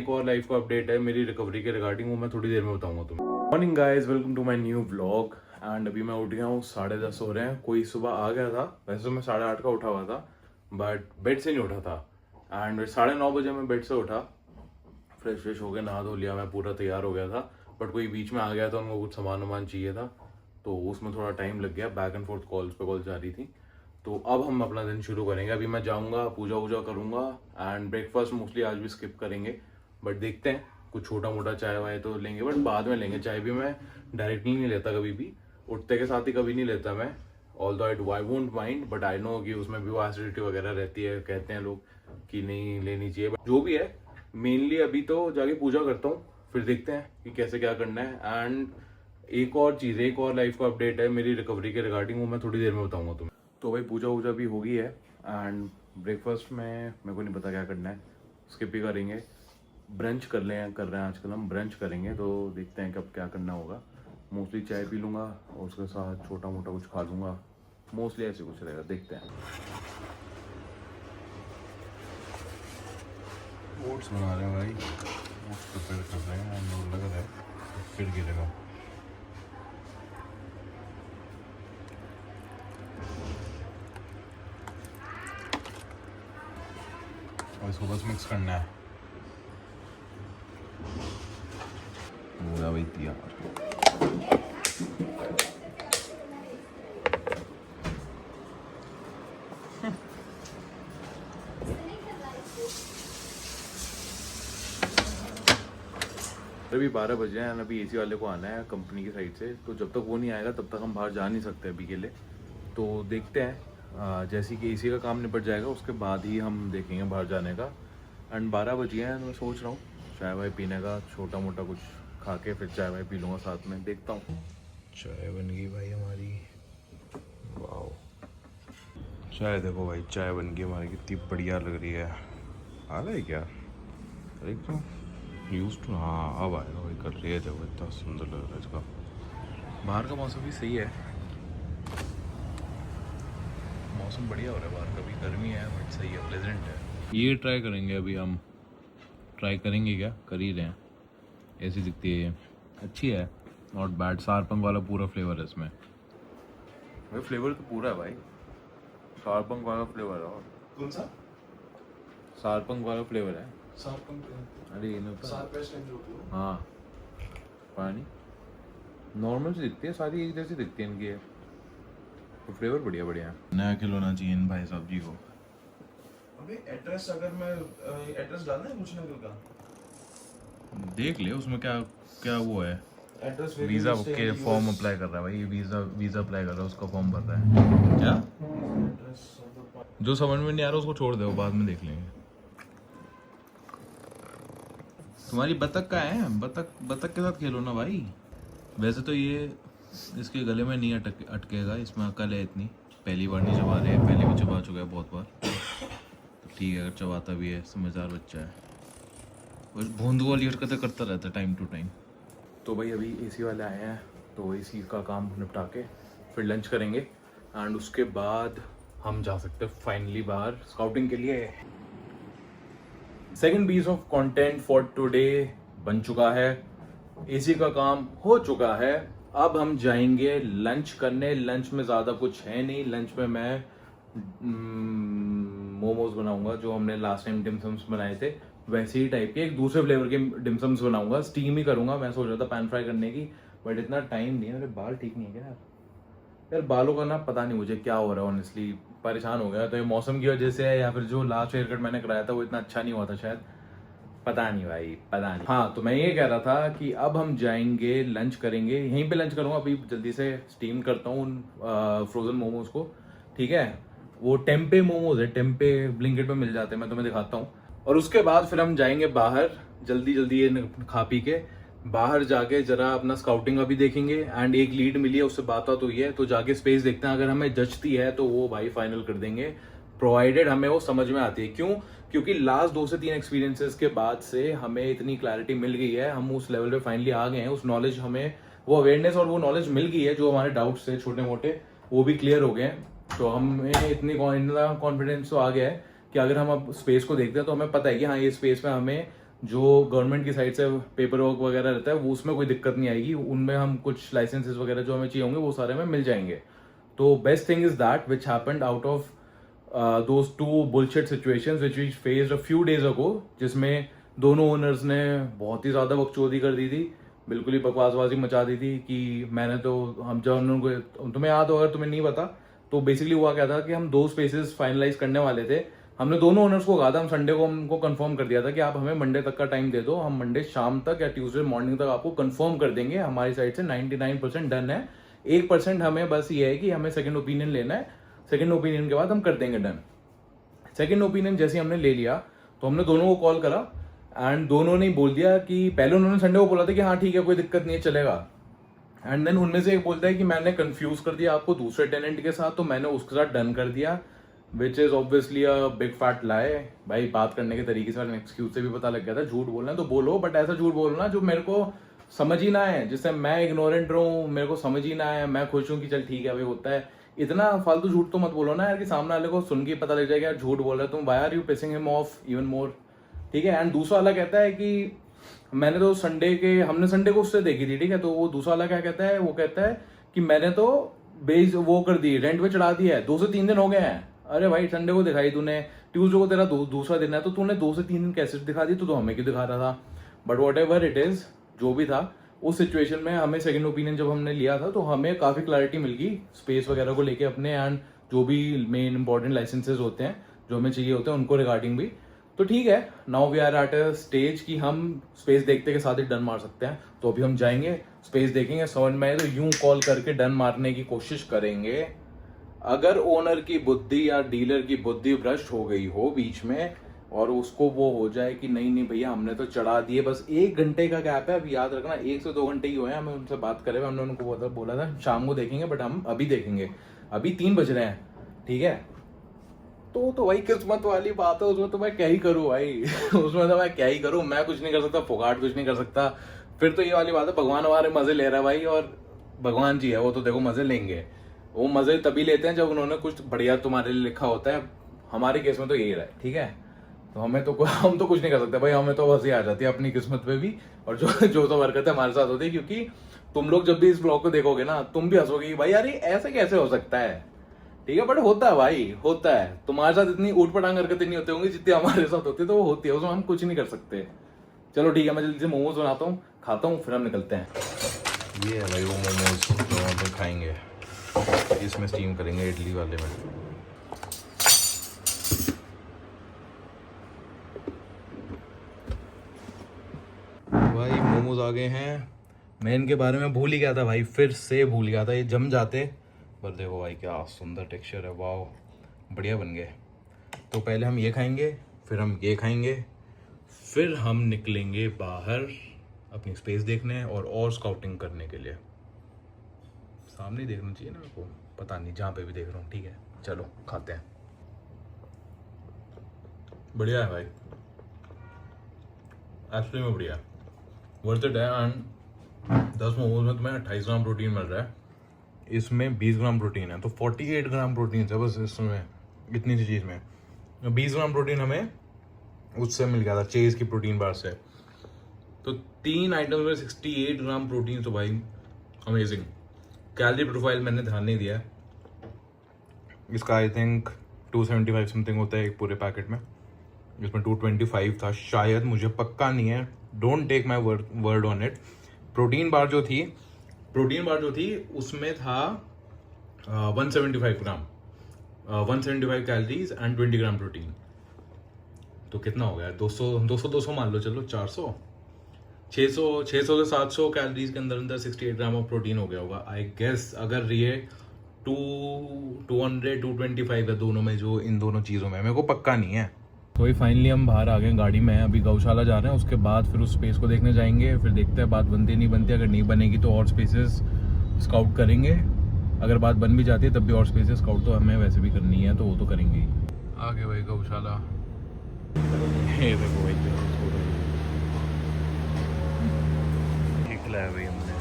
एक और लाइफ का अपडेट है मेरी रिकवरी के रिगार्डिंग, वो मैं थोड़ी देर में बताऊंगा तुम्हें। Morning guys, welcome to my new vlog. And अभी मैं उठ गया हूँ, 10:30 हो रहे हैं। कोई सुबह आ गया था, वैसे तो मैं 8:30 का उठा हुआ था, बट बेड से नहीं उठा था। एंड 9:30 बजे मैं बेड से उठा, फ्रेश हो गया, नहा धो लिया, मैं पूरा तैयार हो गया था। बट कोई बीच में आ गया था, उनको कुछ सामान वामान चाहिए था, तो उसमें थोड़ा टाइम लग गया। बैक एंड फोर्थ कॉल्स पे कॉल जा रही थी। तो अब हम अपना दिन शुरू करेंगे। अभी मैं जाऊंगा, पूजा वूजा करूंगा एंड ब्रेकफास्ट मोस्टली आज भी स्किप करेंगे, बट देखते हैं, कुछ छोटा मोटा चाय वाय तो लेंगे, बट बाद में लेंगे। चाय भी मैं डायरेक्टली नहीं लेता कभी भी, उठते के साथ ही कभी नहीं लेता मैं। Although I won't mind, but I know कि उसमें भी वो एसिडिटी वगैरह रहती है, कहते हैं लोग कि नहीं लेनी चाहिए। बट जो भी है, मेनली अभी तो जाके पूजा करता हूँ, फिर देखते हैं कि कैसे क्या करना है। एंड एक और चीज़, एक और लाइफ का अपडेट है मेरी रिकवरी के रिगार्डिंग, वो मैं थोड़ी देर में बताऊंगा तुम्हें। तो भाई पूजा वूजा भी हो गई है एंड ब्रेकफास्ट में मेरे को नहीं पता क्या करना है, स्किप ही करेंगे। ब्रंच कर रहे हैं आजकल हम ब्रंच करेंगे, तो देखते हैं कब क्या करना होगा। मोस्टली चाय पी लूँगा और उसके साथ छोटा मोटा कुछ खा लूँगा, मोस्टली ऐसे कुछ रहेगा, देखते हैं। ओट्स बना रहे हैं भाई, ओट्स प्रिपेयर कर रहे हैं, हम लग रहा है फिर गिरेगा। और इसको बस मिक्स करना है, हो गया भाई तैयार। अभी 12 बजे हैं, अभी एसी वाले को आना है कंपनी की साइड से, तो जब तक वो नहीं आएगा तब तक हम बाहर जा नहीं सकते अभी के लिए। तो देखते हैं, जैसे कि एसी का काम निपट जाएगा उसके बाद ही हम देखेंगे बाहर जाने का। एंड 12 बजे हैं, मैं सोच रहा हूँ चाय वाय पीने का, छोटा मोटा कुछ खा के फिर चाय वाय पी लूँगा साथ में, देखता हूँ। चाय बन गई भाई हमारी, वाह चाय देखो भाई, चाय बन गई हमारी, कितनी बढ़िया लग रही है। आ रहा है क्या? एकदम यूज टू, हाँ अब आएगा भाई, कर रही है देखो, इतना सुंदर लग रहा है इसका। बाहर का मौसम भी सही है, मौसम बढ़िया हो रहा है बाहर का भी, गर्मी है बट सही है, प्लेजेंट है। ये ट्राई करेंगे, अभी हम ट्राई करेंगे, क्या कर ही रहे हैं। ऐसी दिखती है ये, अच्छी है, नॉट बैड। सारपंग वाला पूरा फ्लेवर है इसमें भाई, फ्लेवर तो पूरा है भाई, सारपंग वाला फ्लेवर है। और कौन सा? सारपंग वाला फ्लेवर है। सारपंग? अरे ये नहीं सार पेस्ट जो होती है। हाँ, पानी नॉर्मल से दिखती है, सारी एक जैसी दिखती है इनकी, तो फ्लेवर बढ़िया बढ़िया है। नया खिलौना चाहिए इन भाई साहब जी को। अबे एड्रेस, अगर मैं एड्रेस डालना है कुछ ना का, देख ले उसमें क्या क्या वो है। एड्रेस वीज़ा के फॉर्म अप्लाई कर रहा है भाई, वीज़ा अप्लाई कर रहा है, उसका फॉर्म भर रहा है क्या। एड्रेस जो समझ में नहीं आ रहा उसको छोड़ दे, वो बाद में देख लेंगे। तुम्हारी बतख का है, बतख के साथ खेलो ना भाई। वैसे तो ये इसके गले में नहीं अटकेगा, इसमें अकल है इतनी, पहली बार नहीं चबा रहे, पहले भी चबा चुका है बहुत बार, तो ठीक है अगर चबाता भी है, समझदार बच्चा है। बस भोंदू वाली हरकतें करता रहता है टाइम टू टाइम। तो भाई अभी एसी वाले आए हैं, तो एसी का काम निपटा के फिर लंच करेंगे एंड उसके बाद हम जा सकते हैं फाइनली बाहर स्काउटिंग के लिए। Second piece of content for today बन चुका है, एसी का काम हो चुका है। अब हम जाएंगे लंच करने। लंच में ज़्यादा कुछ है नहीं, लंच में मैं मोमोज बनाऊंगा, जो हमने लास्ट टाइम डिमसम्स बनाए थे वैसे ही टाइप के, एक दूसरे फ्लेवर के डिमसम्स बनाऊंगा, स्टीम ही करूंगा। मैं सोच रहा था पैन फ्राई करने की, बट इतना टाइम नहीं है, मेरे बाल ठीक नहीं है क्या यार, बालों का ना पता नहीं मुझे क्या हो रहा है, ऑनेस्टली परेशान हो गया। तो ये मौसम की वजह से है या फिर जो लास्ट हेयर कट मैंने कराया था वो इतना अच्छा नहीं हुआ था शायद, पता नहीं भाई, पता नहीं। हाँ, तो मैं ये कह रहा था कि अब हम जाएंगे लंच करेंगे, यहीं पे लंच करूंगा। अभी जल्दी से स्टीम करता हूँ फ्रोजन मोमोज को, ठीक है। वो टेम्पे मोमोज है, टेम्पे ब्लिंकिट पे मिल जाते हैं, मैं तुम्हें दिखाता हूँ। और उसके बाद फिर हम जाएंगे बाहर, जल्दी जल्दी ये खा पी के बाहर जाके जरा अपना स्काउटिंग का भी देखेंगे। एंड एक लीड मिली है, उससे बात हुई है, तो जाके स्पेस देखते हैं, अगर हमें जचती है तो वो भाई फाइनल कर देंगे, प्रोवाइडेड हमें वो समझ में आती है। क्यों? क्योंकि लास्ट 2 से 3 एक्सपीरियंसेस के बाद से हमें इतनी क्लैरिटी मिल गई है, हम उस लेवल पे फाइनली आ गए हैं, उस नॉलेज, हमें वो अवेयरनेस और वो नॉलेज मिल गई है, जो हमारे डाउट्स थे छोटे मोटे वो भी क्लियर हो गए हैं। तो हमें इतना कॉन्फिडेंस तो आ गया है कि अगर हम अब स्पेस को देखते हैं तो हमें पता है कि हाँ, ये स्पेस में हमें जो गवर्नमेंट की साइड से पेपर वर्क वगैरह रहता है वो उसमें कोई दिक्कत नहीं आएगी, उनमें हम कुछ लाइसेंसेस वगैरह जो हमें चाहिए होंगे वो सारे हमें मिल जाएंगे। तो best thing is that which happened out of those two bullshit situations which we faced a few days ago, जिसमें दोनों ओनर्स ने बहुत ही ज़्यादा बकचोदी कर दी थी, बिल्कुल ही बकवासबाजी मचा दी थी कि मैंने तो हम जब उनको, तुम्हें याद हो अगर तुम्हें नहीं पता तो बेसिकली हुआ क्या था कि हम 2 स्पेसेस फाइनलाइज करने वाले थे। हमने दोनों ओनर्स को कहा था, हम संडे को हमको कंफर्म कर दिया था कि आप हमें मंडे तक का टाइम दे दो, हम मंडे शाम तक या ट्यूसडे मॉर्निंग तक आपको कंफर्म कर देंगे। हमारी साइड से 99% डन है, 1% हमें बस ये है कि हमें सेकंड ओपिनियन लेना है, सेकंड ओपिनियन के बाद हम कर देंगे डन। सेकंड ओपिनियन जैसे हमने ले लिया तो हमने दोनों को कॉल करा एंड दोनों ने बोल दिया कि पहले उन्होंने संडे को बोला था कि हाँ ठीक है कोई दिक्कत नहीं है चलेगा, एंड देन उनमें से एक बोलता है कि मैंने कंफ्यूज कर दिया आपको दूसरे टेनेंट के साथ, तो मैंने उसके साथ डन कर दिया, which is obviously a big fat lie. भाई बात करने के तरीके से एक्सक्यूज से भी पता लग गया था, झूठ बोलना है तो बोलो, बट ऐसा झूठ बोलना जो मेरे को समझ ही ना है, जिससे मैं इग्नोरेंट रहूं, मेरे को समझ ही ना है, मैं खुश हूं कि चल ठीक है भाई होता है। इतना फालतू झूठ तो मत बोलो ना यार कि सामने वाले को सुन के पता लग जाएगा यार झूठ बोल रहा है तुम, why are you pissing him off even more, ठीक है। एंड दूसरा वाला कहता है कि मैंने तो हमने संडे को उससे देखी थी, ठीक है, तो वो दूसरा वाला क्या कहता है, वो कहता है कि मैंने तो बेस वो कर दी, रेंट पे चढ़ा दिया है, 2 से 3 दिन हो गए हैं। अरे भाई संडे को दिखाई तूने, ट्यूसडे को तेरा दूसरा दिन है, तो तूने 2 से 3 दिन कैसे दिखा दी, तो हमें क्यों दिखा रहा था। But what ever it is, जो भी था उस सिचुएशन में हमें सेकंड ओपिनियन जब हमने लिया था तो हमें काफी क्लैरिटी मिल गई स्पेस वगैरह को लेके अपने, एंड जो भी मेन इंपॉर्टेंट लाइसेंसेज होते हैं जो हमें चाहिए होते हैं उनको रिगार्डिंग भी। तो ठीक है, now we are at a stage कि हम स्पेस देखते के साथ ही डन मार सकते हैं, तो अभी हम जाएंगे स्पेस देखेंगे, समझ में आए तो यूं कॉल करके डन मारने की कोशिश करेंगे। अगर ओनर की बुद्धि या डीलर की बुद्धि भ्रष्ट हो गई हो बीच में और उसको वो हो जाए कि नहीं नहीं भैया हमने तो चढ़ा दिए, बस 1 घंटे का गैप है, अभी याद रखना 1 से 2 घंटे ही हुए हैं हमें उनसे बात करे, हमने उनको बोला था शाम को देखेंगे, बट हम अभी देखेंगे, अभी 3 बज रहे हैं, ठीक है। तो भाई किस्मत वाली बात है, उसमें तो मैं क्या ही करूं भाई उसमें तो मैं क्या ही करूं, मैं कुछ नहीं कर सकता, फुगाट कुछ नहीं कर सकता। फिर तो ये वाली बात है, भगवान हमारे मजे ले रहा है भाई, और भगवान जी है वो तो देखो मजे लेंगे, वो मजे तभी लेते हैं जब उन्होंने कुछ बढ़िया तुम्हारे लिए लिखा होता है। हमारे केस में तो यही रहा है, ठीक है, तो हम तो कुछ नहीं कर सकते भाई, हमें तो हंसी आ जाती है अपनी किस्मत पे भी, और जो तो हरकतें हमारे साथ होती है, क्योंकि तुम लोग जब भी इस ब्लॉग को देखोगे ना तुम भी हंसोगे कि भाई यार ये ऐसे कैसे हो सकता है, ठीक है, बट होता है भाई, होता है। तुम्हारे साथ इतनी ऊट पटांग हरकतें नहीं होती होंगी जितनी हमारे साथ होती है, तो वो होती है, उसमें हम कुछ नहीं कर सकते। चलो ठीक है, मैं जल्दी से मोमोज बनाता हूँ, खाता हूँ, फिर हम निकलते हैं। ये है भाई वो मोमोज जो हम लोग खाएंगे, इसमें स्टीम करेंगे इडली वाले में। भाई मोमोज आ गए हैं, मैं इनके बारे में भूल ही गया था भाई, फिर से भूल गया था, ये जम जाते, पर देखो भाई क्या सुंदर टेक्सचर है, वाह बढ़िया बन गए। तो पहले हम ये खाएंगे, फिर हम ये खाएंगे, फिर हम निकलेंगे बाहर अपनी स्पेस देखने और स्काउटिंग करने के लिए। सामने देखना चाहिए ना मेरे को, पता नहीं जहाँ पे भी देख रहा हूँ, ठीक है चलो खाते हैं। बढ़िया है भाई, एक्चुअली में बढ़िया, वर्थ इट है। एंड 10 मोमोज में तुम्हें 28 ग्राम प्रोटीन मिल रहा है, इसमें 20 ग्राम प्रोटीन है, तो 48 ग्राम प्रोटीन है बस इसमें, इतनी सी चीज़ में 20 ग्राम प्रोटीन हमें उससे मिल गया था चेज की प्रोटीन बार से। तो 3 आइटम्स में 68 ग्राम प्रोटीन, तो भाई अमेजिंग। कैलोरी प्रोफाइल मैंने ध्यान नहीं दिया है, इसका आई थिंक 275 समथिंग होता है एक पूरे पैकेट में, इसमें 225 था शायद, मुझे पक्का नहीं है, don't take my word on it. Protein bar जो थी उसमें था 175 gram, 175 calories and 20 gram protein, तो कितना हो गया 200 मान लो, चलो 400 600 से 700 कैलोरीज के अंदर 68 ग्राम ऑफ प्रोटीन हो गया होगा आई गेस। अगर ये 225 है दोनों में, जो इन दोनों चीज़ों में, मेरे को पक्का नहीं है। तो ये फाइनली हम बाहर आ गए गाड़ी में, अभी गौशाला जा रहे हैं, उसके बाद फिर उस स्पेस को देखने जाएंगे, फिर देखते हैं बात बनती नहीं बनती, अगर नहीं बनेगी तो और स्पेसेस स्काउट करेंगे, अगर बात बन भी जाती है तब भी और स्पेसेस स्काउट तो हमें वैसे भी करनी है, तो वो तो करेंगे ही। आगे भाई गौशाला, ये देखो भाई खिलाया भाई हमने।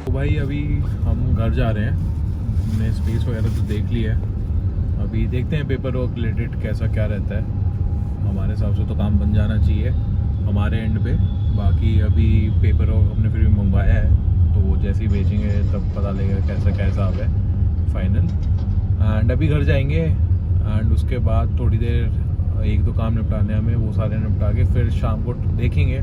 तो भाई अभी हम घर जा रहे हैं, हमने स्पेस वगैरह तो देख लिया है, अभी देखते हैं पेपर वर्क रिलेटेड कैसा क्या रहता है, हमारे हिसाब से तो काम बन जाना चाहिए। हमारे एंड पे। बाकी अभी पेपर हमने फिर भी मंगवाया है, तो वो जैसे ही भेजेंगे तब पता लगेगा कैसा क्या हिसाब है फाइनल। एंड अभी घर जाएंगे एंड उसके बाद थोड़ी देर एक दो काम निपटाने हमें, वो सारे निपटा के फिर शाम को देखेंगे,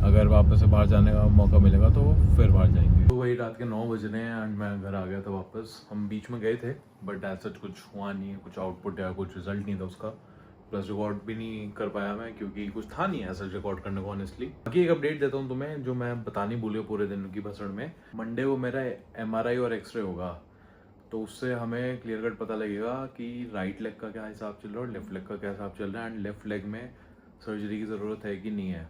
अगर वापस से बाहर जाने का मौका मिलेगा तो फिर बाहर जाएंगे। तो वही रात के 9 बज रहे हैं एंड मैं घर आ गया था वापस। हम बीच में गए थे बट ऐसा कुछ हुआ नहीं है, कुछ आउटपुट या कुछ रिजल्ट नहीं था उसका, प्लस रिकॉर्ड भी नहीं कर पाया मैं क्योंकि कुछ था नहीं ऐसा रिकॉर्ड करने को ऑनेस्टली। बाकी एक अपडेट देता हूँ तुम्हें जो मैं बतानी भूल गया पूरे दिन की भसड़ में। मंडे को मेरा MRI और एक्सरे होगा, तो उससे हमें क्लियर कट पता लगेगा कि राइट लेग का क्या हिसाब चल रहा है और लेफ्ट लेग का क्या हिसाब चल रहा है, एंड लेफ्ट लेग में सर्जरी की ज़रूरत है कि नहीं है।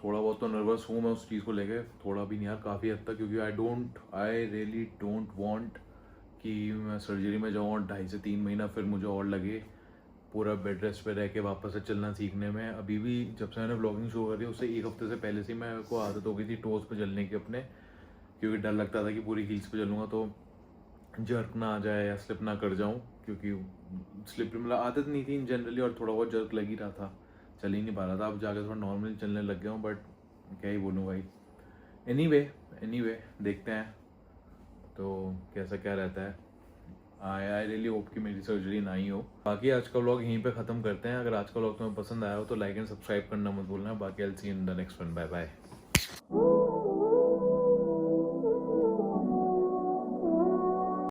थोड़ा बहुत तो नर्वस हूँ मैं उस चीज़ को लेके, थोड़ा भी नहीं यार, काफ़ी हद तक, क्योंकि आई रियली डोंट वांट कि मैं सर्जरी में जाऊँ और 2.5 से 3 महीना फिर मुझे और लगे पूरा बेड रेस्ट पे रह के वापस से चलना सीखने में। अभी भी जब से मैंने ब्लॉगिंग शुरू करी उससे 1 हफ्ते से पहले से मेरे को आदत हो गई थी टोज़ पे चलने की अपने, क्योंकि डर लगता था कि पूरी हील्स पे चलूँगा तो जर्क ना आ जाए या स्लिप ना कर जाऊँ, क्योंकि स्लिप मतलब आदत नहीं थी इन जनरली और थोड़ा बहुत जर्क लग ही रहा था, चल ही नहीं पा रहा था। अब जाके थोड़ा नॉर्मली चलने लग गया हूँ, बट क्या ही बोलूँ भाई। एनीवे देखते हैं तो कैसा क्या रहता है। आई रियली होप कि मेरी सर्जरी ना ही हो। बाकी आज का व्लॉग यहीं पे ख़त्म करते हैं। अगर आज का व्लॉग तुम्हें पसंद आया हो तो लाइक एंड सब्सक्राइब करना मत भूलना। बाकी I will see you in the next one. Bye bye.